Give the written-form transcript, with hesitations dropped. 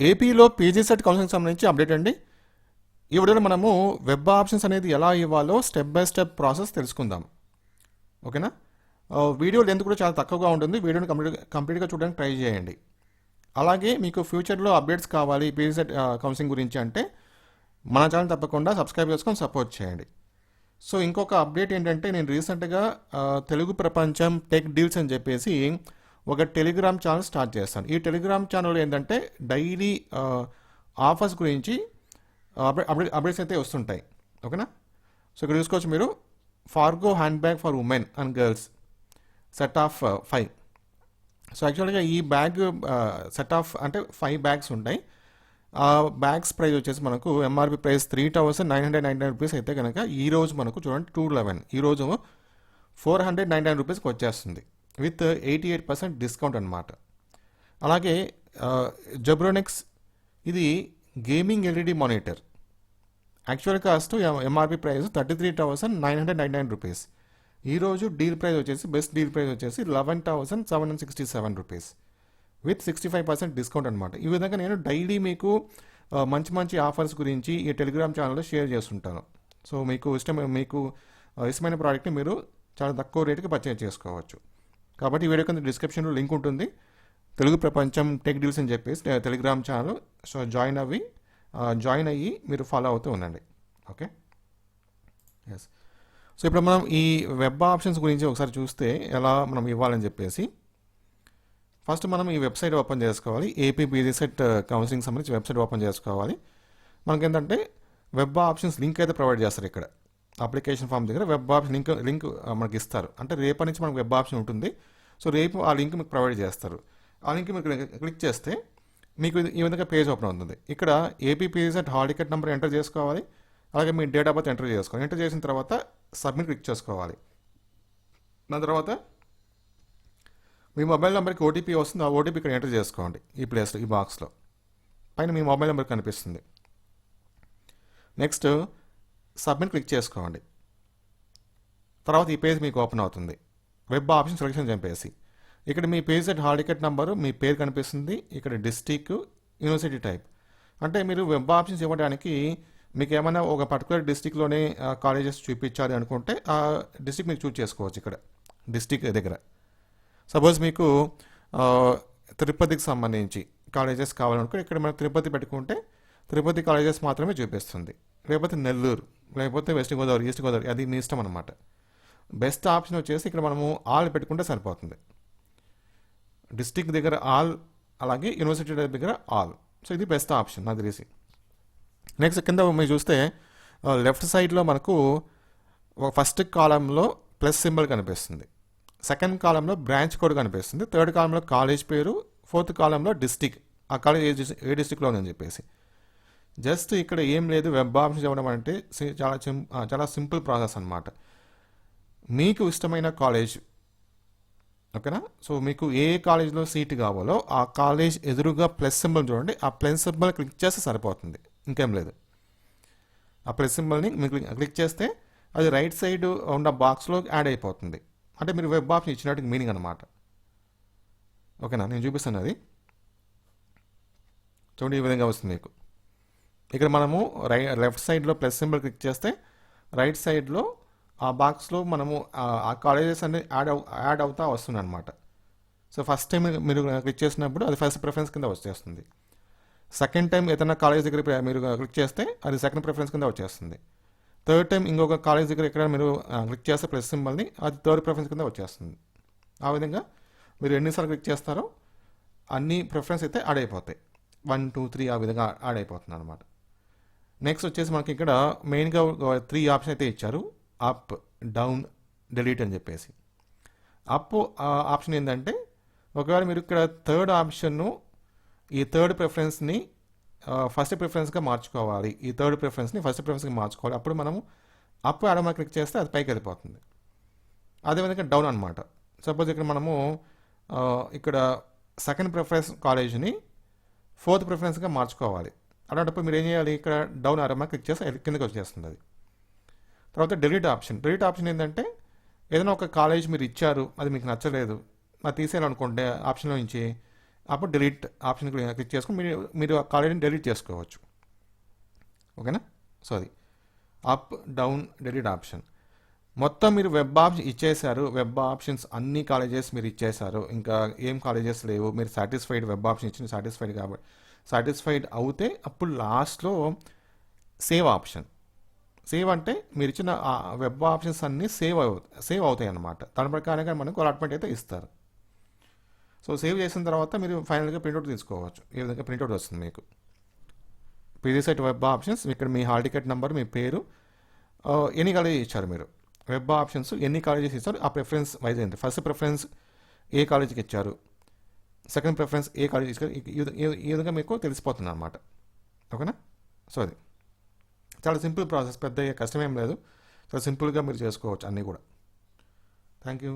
ఏపీలో PGCET counselling సంబంధించి update అండి. ఈ వీడియోలో మనము వెబ్ ఆప్షన్స్ అనేది ఎలా ఇవ్వాలో స్టెప్ బై స్టెప్ ప్రాసెస్ తెలుసుకుందాం. ఓకేనా? వీడియో లెంత్ కూడా చాలా తక్కువగా ఉంటుంది. వీడియోని కంప్లీట్గా చూడడానికి ట్రై చేయండి. అలాగే మీకు ఫ్యూచర్లో అప్డేట్స్ కావాలి పీజీసెట్ కౌన్సిలింగ్ గురించి అంటే మన ఛానల్ తప్పకుండా సబ్స్క్రైబ్ చేసుకొని సపోర్ట్ చేయండి. సో ఇంకొక అప్డేట్ ఏంటంటే, నేను రీసెంట్గా తెలుగు ప్రపంచం టెక్ డీల్స్ అని చెప్పేసి ఒక టెలిగ్రామ్ ఛానల్ స్టార్ట్ చేస్తాను. ఈ టెలిగ్రామ్ ఛానల్ ఏంటంటే డైలీ ఆఫర్స్ గురించి అప్డేట్స్ అయితే వస్తుంటాయి. ఓకేనా? సో ఇక్కడ చూసుకోవచ్చు మీరు, Fargo hand bag for women and girls set of 5. So యాక్చువల్గా ఈ బ్యాగ్ సెట్ ఆఫ్ అంటే 5 బ్యాగ్స్ ఉంటాయి. ఆ బ్యాగ్స్ ప్రైస్ వచ్చేసి మనకు ఎంఆర్పి ప్రైస్ 3,999 రూపీస్ అయితే కనుక ఈరోజు మనకు చూడండి 2/11 ఈరోజు 499 రూపీస్కి వచ్చేస్తుంది విత్ 88% డిస్కౌంట్ అనమాట. అలాగే జబ్రోనిక్స్ ఇది gaming LED monitor actual cost MRP price 33,999 rupees. ఈరోజు డీల్ ప్రైస్ వచ్చేసి బెస్ట్ డీల్ ప్రైస్ వచ్చేసి 11,767 రూపీస్ విత్ 65% డిస్కౌంట్ అనమాట. ఈ విధంగా నేను డైలీ మీకు మంచి మంచి ఆఫర్స్ గురించి ఈ టెలిగ్రామ్ ఛానల్లో షేర్ చేస్తుంటాను. సో మీకు ఇష్టమైన ప్రోడక్ట్ని మీరు చాలా తక్కువ రేటుకి పర్చేజ్ చేసుకోవచ్చు. కాబట్టి ఈ వీడియో కింద డిస్క్రిప్షన్లో లింక్ ఉంటుంది, తెలుగు ప్రపంచం టెక్ డీల్స్ అని చెప్పేసి టెలిగ్రామ్ ఛానల్. సో జాయిన్ అయ్యి మీరు ఫాలో అవుతూ ఉండండి. Okay, yes. సో ఇప్పుడు మనం ఈ వెబ్ ఆప్షన్స్ గురించి ఒకసారి చూస్తే ఎలా మనం ఇవ్వాలని చెప్పేసి, ఫస్ట్ మనం ఈ వెబ్సైట్ ఓపెన్ చేసుకోవాలి. ఏపీ పీజీసెట్ కౌన్సిలింగ్ సంబంధించి వెబ్సైట్ ఓపెన్ చేసుకోవాలి. మనకి ఏంటంటే వెబ్ ఆప్షన్స్ లింక్ అయితే ప్రొవైడ్ చేస్తారు. ఇక్కడ అప్లికేషన్ ఫామ్ దగ్గర వెబ్ ఆప్షన్ లింక్ మనకి ఇస్తారు. అంటే రేపటి నుంచి మనకు వెబ్ ఆప్షన్ ఉంటుంది. సో రేపు ఆ లింక్ మీకు ప్రొవైడ్ చేస్తారు. ఆ లింక్ మీరు క్లిక్ చేస్తే మీకు ఈ విధంగా పేజ్ ఓపెన్ అవుతుంది. ఇక్కడ AP PGCET hall ticket number enter చేసుకోవాలి. అలాగే మీ డేట్ ఆఫ్ బర్త్ ఎంటర్ చేసుకోవాలి. ఎంటర్ చేసిన తర్వాత సబ్మిట్ క్లిక్ చేసుకోవాలి. దాని తర్వాత మీ మొబైల్ నెంబర్కి ఓటీపీ వస్తుంది. ఆ ఓటీపీ ఇక్కడ ఎంటర్ చేసుకోండి. ఈ ప్లేస్లో, ఈ బాక్స్లో పైన మీ మొబైల్ నెంబర్ కనిపిస్తుంది. నెక్స్ట్ సబ్మిట్ క్లిక్ చేసుకోండి. తర్వాత ఈ పేజ్ మీకు ఓపెన్ అవుతుంది. వెబ్ ఆప్షన్ సెలెక్షన్ చెప్పేసి ఇక్కడ మీ పీజీసెట్ హాల్ టికెట్ నెంబరు, మీ పేరు కనిపిస్తుంది. ఇక్కడ డిస్టిక్, యూనివర్సిటీ టైప్. అంటే మీరు వెబ్ ఆప్షన్స్ ఇవ్వడానికి మీకు ఏమైనా ఒక పర్టికులర్ డిస్టిక్లోనే కాలేజెస్ చూపించాలి అనుకుంటే ఆ డిస్టిక్ మీకు చూస్ చేసుకోవచ్చు. ఇక్కడ డిస్టిక్ దగ్గర సపోజ్ మీకు తిరుపతికి సంబంధించి కాలేజెస్ కావాలనుకుంటే ఇక్కడ మనం తిరుపతి పెట్టుకుంటే తిరుపతి కాలేజెస్ మాత్రమే చూపిస్తుంది. లేకపోతే నెల్లూరు, లేకపోతే వెస్ట్ గోదావరి, ఈస్ట్ గోదావరి, అది మీ ఇష్టం అనమాట. బెస్ట్ ఆప్షన్ వచ్చేసి ఇక్కడ మనము ఆల్ పెట్టుకుంటే సరిపోతుంది. డిస్టిక్ దగ్గర ఆల్, అలాగే యూనివర్సిటీ దగ్గర ఆల్. సో ఇది బెస్ట్ ఆప్షన్ నాకు తెలిసి. నెక్స్ట్ కింద మీరు చూస్తే లెఫ్ట్ సైడ్లో మనకు ఫస్ట్ కాలంలో ప్లస్ సింబల్ కనిపిస్తుంది, సెకండ్ కాలంలో బ్రాంచ్ కోడ్ కనిపిస్తుంది, థర్డ్ కాలంలో కాలేజ్ పేరు, ఫోర్త్ కాలంలో డిస్టిక్, ఆ కాలేజ్ ఏ డిస్టిక్లో ఉందని చెప్పేసి. జస్ట్ ఇక్కడ ఏం లేదు, వెబ్ ఆప్షన్స్ ఇవ్వడం అంటే చాలా సింపుల్ ప్రాసెస్ అనమాట. మీకు ఇష్టమైన కాలేజ్, ఓకేనా? సో మీకు ఏ కాలేజ్లో సీట్ కావాలో ఆ కాలేజ్ ఎదురుగా ప్లస్ సింబల్ చూడండి, ఆ ప్లస్ సింబల్ క్లిక్ చేస్తే సరిపోతుంది, ఇంకేం లేదు. ఆ ప్లస్ సింబల్ని మీకు క్లిక్ చేస్తే అది రైట్ సైడ్ ఉన్న బాక్స్లో యాడ్ అయిపోతుంది. అంటే మీరు వెబ్ ఆప్షన్ ఇచ్చినట్టు మీనింగ్ అనమాట. ఓకేనా? నేను చూపిస్తాను అది చూడండి, ఈ విధంగా వస్తుంది మీకు. ఇక్కడ మనము లెఫ్ట్ సైడ్లో ప్లస్ సింబల్ క్లిక్ చేస్తే రైట్ సైడ్లో ఆ బాక్స్లో మనము ఆ కాలేజెస్ అన్ని యాడ్ అవుతా వస్తుంది అనమాట. సో ఫస్ట్ టైం మీరు క్లిక్ చేసినప్పుడు అది ఫస్ట్ ప్రిఫరెన్స్ కింద వచ్చేస్తుంది. సెకండ్ టైం ఏదైనా కాలేజ్ దగ్గర మీరు క్లిక్ చేస్తే అది సెకండ్ ప్రిఫరెన్స్ కింద వచ్చేస్తుంది. థర్డ్ టైం ఇంకొక కాలేజ్ దగ్గర ఎక్కడ మీరు క్లిక్ చేస్తే ప్లస్ సింబల్ని, అది థర్డ్ ప్రిఫరెన్స్ కింద వచ్చేస్తుంది. ఆ విధంగా మీరు ఎన్నిసార్లు క్లిక్ చేస్తారో అన్ని ప్రిఫరెన్స్ అయితే యాడ్ అయిపోతాయి. 1, 2, 3 ఆ విధంగా యాడ్ అయిపోతుంది అనమాట. నెక్స్ట్ వచ్చేసి మనకి ఇక్కడ మెయిన్గా 3 ఆప్షన్ అయితే ఇచ్చారు, అప్, డౌన్, డిలీట్ అని చెప్పేసి. అప్ ఆప్షన్ ఏంటంటే ఒకవేళ మీరు ఇక్కడ థర్డ్ ఆప్షన్ను, ఈ థర్డ్ ప్రిఫరెన్స్ని ఫస్ట్ ప్రిఫరెన్స్గా మార్చుకోవాలి, ఈ థర్డ్ ప్రిఫరెన్స్ని ఫస్ట్ ప్రిఫరెన్స్గా మార్చుకోవాలి. అప్పుడు మనము అప్ ఆడమా క్లిక్ చేస్తే అది పైకి వెళ్ళిపోతుంది. అదేవిధంగా డౌన్ అనమాట. సపోజ్ ఇక్కడ మనము ఇక్కడ సెకండ్ ప్రిఫరెన్స్ కాలేజ్ని ఫోర్త్ ప్రిఫరెన్స్గా మార్చుకోవాలి. అలాంటప్పుడు మీరు ఏం చేయాలి, ఇక్కడ డౌన్ ఆరమా క్లిక్ చేస్తే కిందకి వచ్చేస్తుంది అది. తర్వాత డిలీట్ ఆప్షన్ ఏంటంటే ఏదైనా ఒక కాలేజ్ మీరు ఇచ్చారు, అది మీకు నచ్చలేదు, అది తీసేయాలనుకుంటే ఆప్షన్లో నుంచి అప్పుడు డిలీట్ ఆప్షన్ క్లిక్ చేసుకుని మీరు ఆ కాలేజీని డిలీట్ చేసుకోవచ్చు. ఓకేనా? సో అది అప్ డౌన్ డిలీట్ ఆప్షన్. మొత్తం మీరు వెబ్ ఆప్షన్ ఇచ్చేశారు, వెబ్ ఆప్షన్స్ అన్ని కాలేజెస్ మీరు ఇచ్చేశారు, ఇంకా ఏం కాలేజెస్ లేవు, మీరు సాటిస్ఫైడ్, వెబ్ ఆప్షన్ ఇచ్చిన సాటిస్ఫైడ్ కాబట్టి సాటిస్ఫైడ్ అవుతే అప్పుడు లాస్ట్లో సేవ్ ఆప్షన్. సేవ్ అంటే మీరు ఇచ్చిన వెబ్ ఆప్షన్స్ అన్నీ సేవ్ అవుతాయి అన్నమాట. దాని ప్రకారంగా మనకు అలాట్మెంట్ అయితే ఇస్తారు. సో సేవ్ చేసిన తర్వాత మీరు ఫైనల్గా ప్రింట్అవుట్ తీసుకోవచ్చు. ఈ విధంగా ప్రింట్అవుట్ వస్తుంది మీకు. PGCET వెబ్ ఆప్షన్స్, ఇక్కడ మీ హాల్ టికెట్ నెంబర్, మీ పేరు, ఎన్ని కాలేజెస్ ఇచ్చారు మీరు, వెబ్ ఆప్షన్స్ ఎన్ని కాలేజెస్ ఇచ్చారు, ఆ ప్రిఫరెన్స్ వైజ్ ఏంటి, ఫస్ట్ ప్రిఫరెన్స్ ఏ కాలేజీకి ఇచ్చారు, సెకండ్ ప్రిఫరెన్స్ ఏ కాలేజ్ ఇచ్చారు, ఈ విధంగా మీకు తెలిసిపోతుంది అనమాట. ఓకేనా? సో అది చాలా సింపుల్ ప్రాసెస్, పెద్ద కష్టమేం లేదు. చాలా సింపుల్గా మీరు చేసుకోవచ్చు అన్నీ కూడా. Thank you.